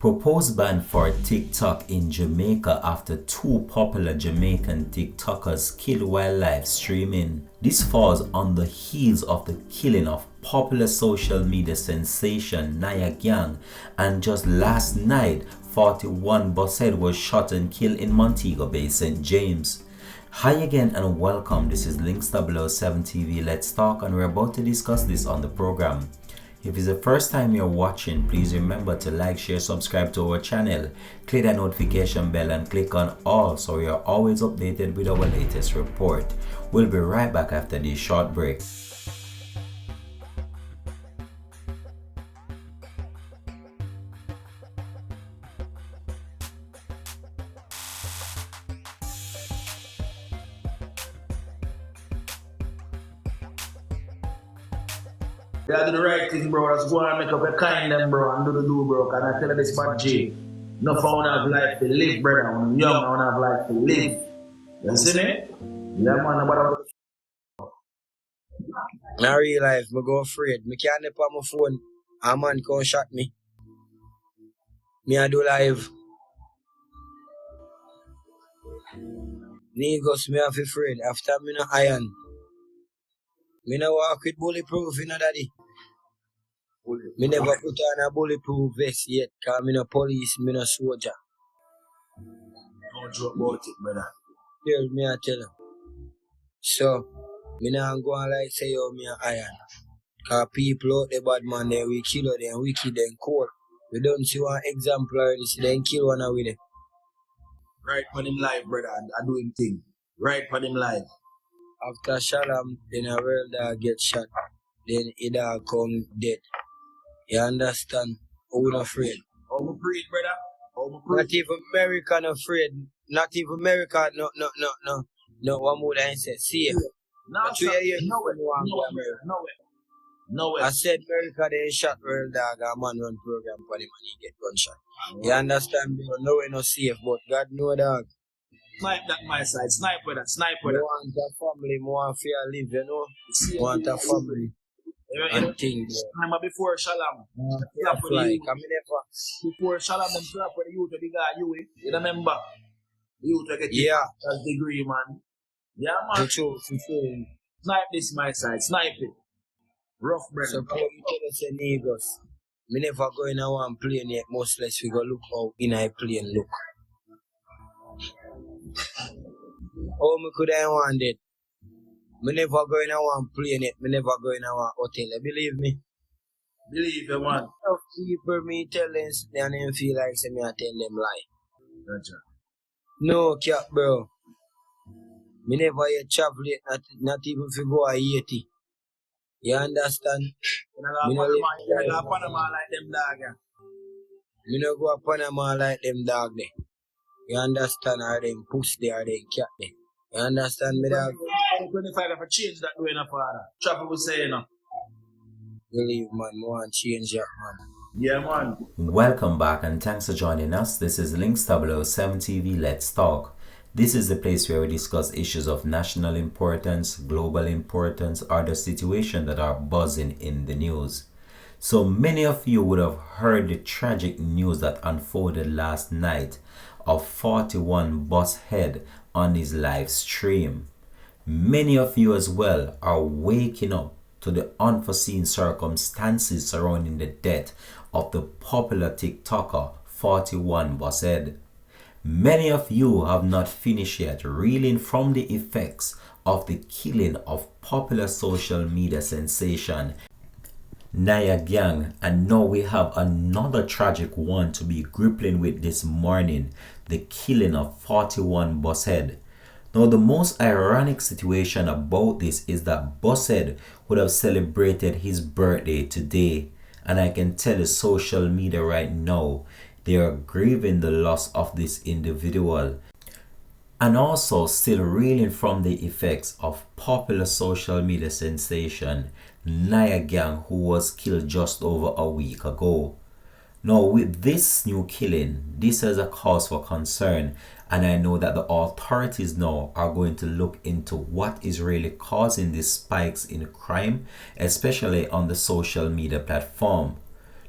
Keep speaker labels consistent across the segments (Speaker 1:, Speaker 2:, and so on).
Speaker 1: Proposed ban for TikTok in Jamaica after two popular Jamaican TikTokers killed while live streaming. This falls on the heels of the killing of popular social media sensation Nia Gang, and just last night 41 Bosshead was shot and killed in Montego Bay, St. James. Hi again and welcome. This is Links 007 TV. Let's talk, and we're about to discuss this on the program. If it's the first time you're watching, please remember to like, share, subscribe to our channel, click that notification bell and click on all so you're always updated with our latest report. We'll be right back after this short break.
Speaker 2: You gotta do the right thing, bro. Let's go and make up a kind them, bro, and do the do, bro. Can I tell you this about G? No phone have life to live, brother. When I'm young, I want to have life to live. You see me? Yeah, man, about
Speaker 3: In real life, I go afraid. I can't nip on my phone. A man come shot me. I do live. Niggas, me have afraid. After me no iron. Me no walk with bulletproof, you know, daddy. Me never put on a bulletproof vest yet, cause me no police, me no soldier.
Speaker 2: Don't joke about it, brother.
Speaker 3: Tell me, I tell you. So, me nah go on like say, yo, me a iron. Cause people out there, bad man, they we kill them, wicked them, cold. We don't see one example already, see them kill one with it.
Speaker 2: Right for him life, brother, I do him thing. Right for him life.
Speaker 3: After Shalom, then a real dog get shot. Then a dog come dead. You understand? How we not afraid?
Speaker 2: How we afraid, brother? How we afraid?
Speaker 3: Not even America not afraid. Not even America, no, one more than say, safe.
Speaker 2: No,
Speaker 3: But
Speaker 2: sir.
Speaker 3: you hear
Speaker 2: No way.
Speaker 3: one
Speaker 2: No
Speaker 3: go
Speaker 2: way.
Speaker 3: America.
Speaker 2: No way. No way.
Speaker 3: I said America, they shot real dog, a man run program for him and he get gunshot. You understand, bro? No way no safe, but God know dog.
Speaker 2: Snipe that my side. Snipe with that. Snipe with
Speaker 3: You
Speaker 2: that.
Speaker 3: want a family, more fear live, you know?
Speaker 2: See,
Speaker 3: You want a family and things.
Speaker 2: Remember before Shalom,
Speaker 3: Yeah, fly. Come never.
Speaker 2: before Shalom, them clap for the youth of the guy, you remember? The youth will get
Speaker 3: Yeah.
Speaker 2: a degree, man. Yeah, man.
Speaker 3: The truth, the truth.
Speaker 2: Snipe this my side. Snipe it. Rough, brother.
Speaker 3: So, me tell us, niggas, me never go in a one plane yet, most less we go look how in a plane look. Oh, me could I want it? Me never go in a one plane yet, me never go in a one hotel. Believe me.
Speaker 2: Believe you, man.
Speaker 3: Of people me tell them, and them feel like say me I tell them lie.
Speaker 2: Gotcha.
Speaker 3: No, cap, bro. Me never yet travel yet, not even if you go a 80. You understand?
Speaker 2: You know,
Speaker 3: Me no
Speaker 2: Panama,
Speaker 3: live
Speaker 2: you know,
Speaker 3: like
Speaker 2: Panama like them dog, yeah.
Speaker 3: Me no go to Panama like them dog there. You understand? Or them push there, or them cat there. You understand me, dog?
Speaker 2: 25 have to change that way, no, father. Trapper will say, you know.
Speaker 3: Believe, man, I want to change that, man.
Speaker 2: Yeah, man.
Speaker 1: Welcome back and thanks for joining us. This is Links 007 TV. Let's talk. This is the place where we discuss issues of national importance, global importance, or the situation that are buzzing in the news. So many of you would have heard the tragic news that unfolded last night of 41 Bosshead on his live stream. Many of you as well are waking up to the unforeseen circumstances surrounding the death of the popular TikToker 41 Bosshead. Many of you have not finished yet reeling from the effects of the killing of popular social media sensation Nia Gang, and now we have another tragic one to be grappling with this morning, the killing of 41 Bosshead. Now the most ironic situation about this is that Bosshead would have celebrated his birthday today, and I can tell you social media right now, they are grieving the loss of this individual and also still reeling from the effects of popular social media sensation Nia Gang, who was killed just over a week ago. Now with this new killing, this is a cause for concern, and I know that the authorities now are going to look into what is really causing these spikes in crime, especially on the social media platform.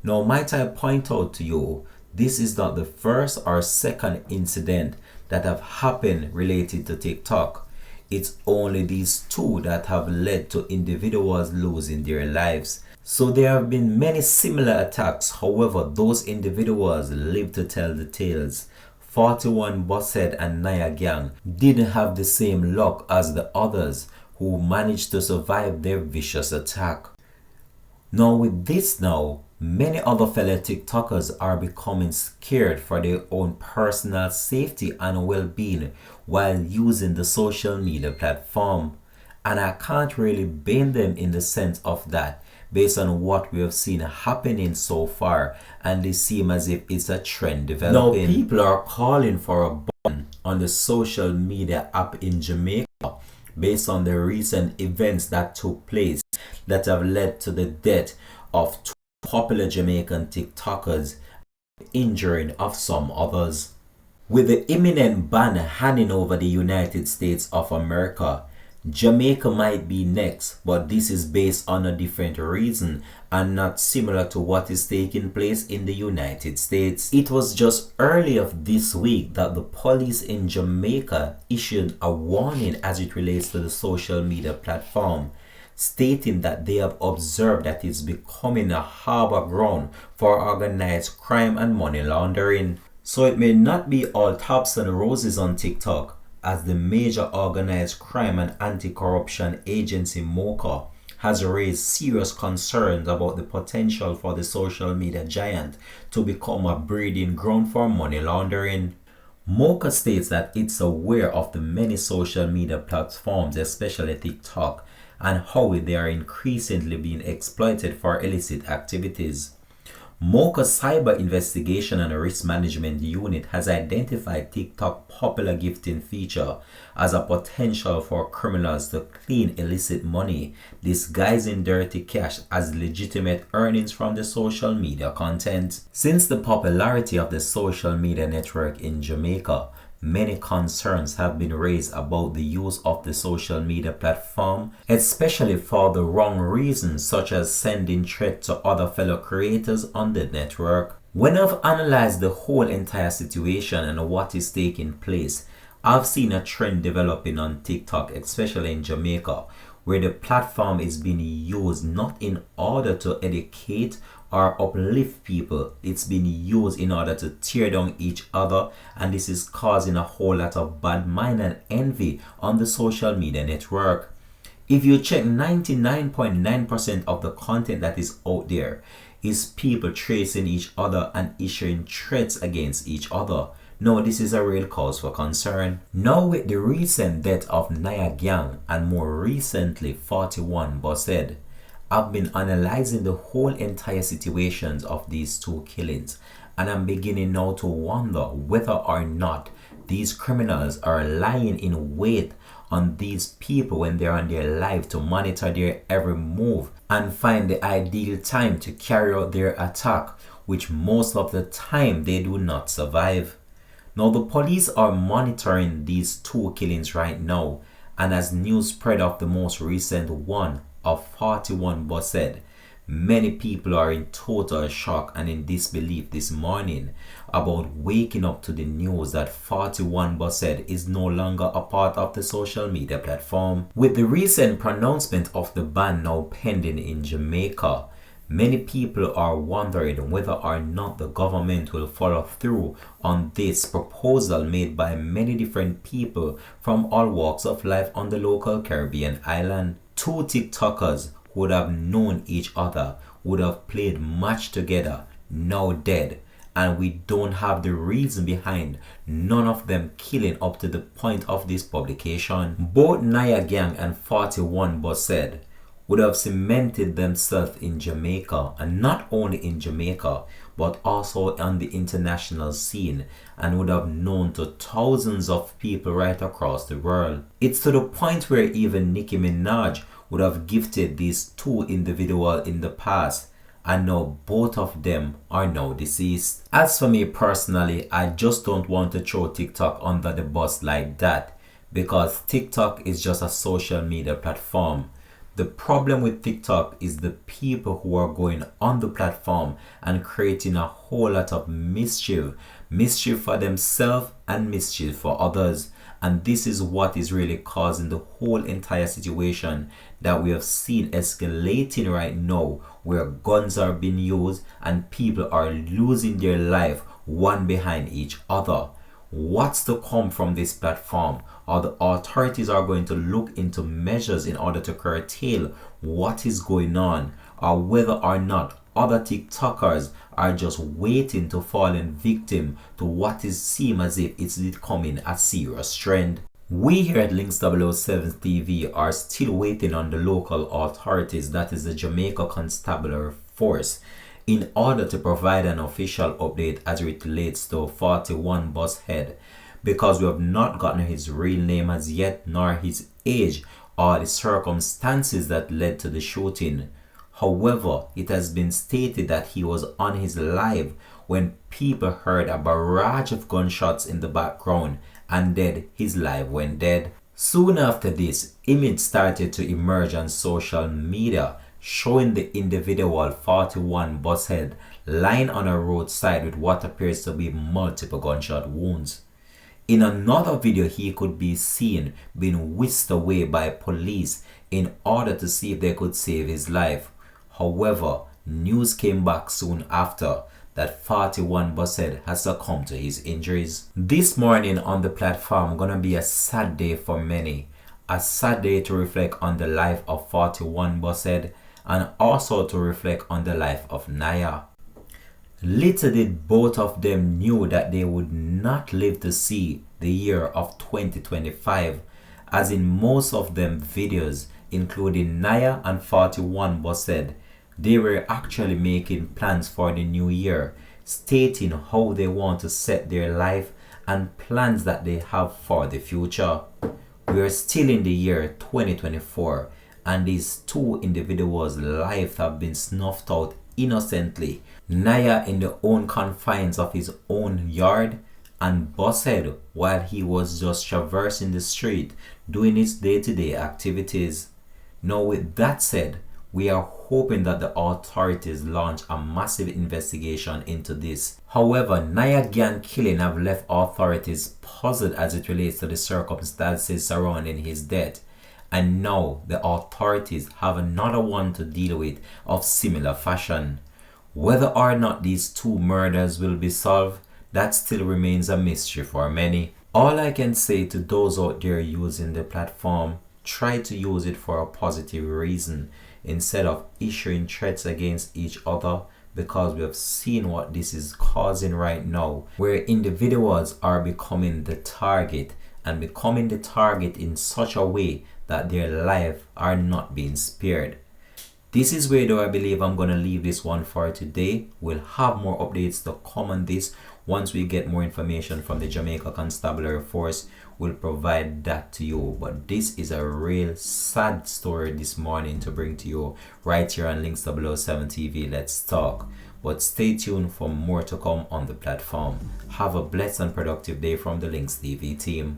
Speaker 1: Now might I point out to you This is not the first or second incident that have happened related to TikTok. It's only these two that have led to individuals losing their lives. So there have been many similar attacks, however, those individuals live to tell the tales. 41 Bossed and Naya Gang didn't have the same luck as the others who managed to survive their vicious attack. Now with this many other fellow TikTokers are becoming scared for their own personal safety and well-being while using the social media platform. And I can't really blame them in the sense of that, based on what we have seen happening so far, and they seem as if it's a trend developing. Now people are calling for a ban on the social media app in Jamaica based on the recent events that took place that have led to the death of two popular Jamaican TikTokers and the injuring of some others. With the imminent ban hanging over the United States of America, Jamaica might be next, but this is based on a different reason and not similar to what is taking place in the United States. It was just early of this week that the police in Jamaica issued a warning as it relates to the social media platform, stating that they have observed that it's becoming a harbor ground for organized crime and money laundering. So it may not be all tops and roses on TikTok, as the major organized crime and anti-corruption agency MOCA has raised serious concerns about the potential for the social media giant to become a breeding ground for money laundering. MOCA states that it's aware of the many social media platforms, especially TikTok, and how they are increasingly being exploited for illicit activities. MOCA's Cyber Investigation and Risk Management Unit has identified TikTok's popular gifting feature as a potential for criminals to clean illicit money, disguising dirty cash as legitimate earnings from the social media content. Since the popularity of the social media network in Jamaica, many concerns have been raised about the use of the social media platform, especially for the wrong reasons such as sending threats to other fellow creators on the network. When I've analyzed the whole entire situation and what is taking place, I've seen a trend developing on TikTok, especially in Jamaica, where the platform is being used not in order to educate or uplift people. It's been used in order to tear down each other, and this is causing a whole lot of bad mind and envy on the social media network. If you check, 99.9% of the content that is out there is people tracing each other and issuing threats against each other. No, this is a real cause for concern. Now with the recent death of Naya Gang and more recently 41 Bossed, I've been analyzing the whole entire situations of these two killings, and I'm beginning now to wonder whether or not these criminals are lying in wait on these people when they're on their life to monitor their every move and find the ideal time to carry out their attack, which most of the time they do not survive. Now the police are monitoring these two killings right now, and as news spread of the most recent one of 41 Bossed, many people are in total shock and in disbelief this morning about waking up to the news that 41 Bossed is no longer a part of the social media platform. With the recent pronouncement of the ban now pending in Jamaica, many people are wondering whether or not the government will follow through on this proposal made by many different people from all walks of life on the local Caribbean island. Two TikTokers who would have known each other, would have played match together, now dead, and we don't have the reason behind none of them killing up to the point of this publication. Both Naya Gang and 41 Bossed would have cemented themselves in Jamaica, and not only in Jamaica but also on the international scene, and would have known to thousands of people right across the world. It's to the point where even Nicki Minaj would have gifted these two individuals in the past, and now both of them are now deceased. As for me personally, I just don't want to throw TikTok under the bus like that, because TikTok is just a social media platform. The problem with TikTok is the people who are going on the platform and creating a whole lot of mischief for themselves and mischief for others. And this is what is really causing the whole entire situation that we have seen escalating right now, where guns are being used and people are losing their life one behind each other. What's to come from this platform? Or the authorities are going to look into measures in order to curtail what is going on, or whether or not other TikTokers are just waiting to fall in victim to what is seem as if it's becoming a serious trend. We here at Links 007 TV are still waiting on the local authorities, that is the Jamaica Constabulary Force, in order to provide an official update as it relates to 41 bus head, because we have not gotten his real name as yet, nor his age or the circumstances that led to the shooting. However, it has been stated that he was on his live when people heard a barrage of gunshots in the background, and then his live went dead. Soon after this, image started to emerge on social media showing the individual 41 bus head lying on a roadside with what appears to be multiple gunshot wounds. In another video, he could be seen being whisked away by police in order to see if they could save his life. However, news came back soon after that 41 Bushead has succumbed to his injuries. This morning on the platform gonna be a sad day for many. A sad day to reflect on the life of 41 Bushead and also to reflect on the life of Naya. Little did both of them knew that they would not live to see the year of 2025, as in most of them videos, including Naya and 41 Bushead, they were actually making plans for the new year, stating how they want to set their life and plans that they have for the future. We are still in the year 2024, and these two individuals' lives have been snuffed out innocently. Naya in the own confines of his own yard, and Bushead while he was just traversing the street doing his day-to-day activities. Now with that said, we are hoping that the authorities launch a massive investigation into this. However, Naya gang killing have left authorities puzzled as it relates to the circumstances surrounding his death. And now the authorities have another one to deal with of similar fashion. Whether or not these two murders will be solved, that still remains a mystery for many. All I can say to those out there using the platform, try to use it for a positive reason instead of issuing threats against each other, because we have seen what this is causing right now, where individuals are becoming the target and becoming the target in such a way that their life are not being spared. This is where though I believe I'm going to leave this one for today. We'll have more updates to come on this. Once we get more information from the Jamaica Constabulary Force, we'll provide that to you. But this is a real sad story this morning to bring to you right here on Links 007 TV. Let's talk. But stay tuned for more to come on the platform. Have a blessed and productive day from the Links TV team.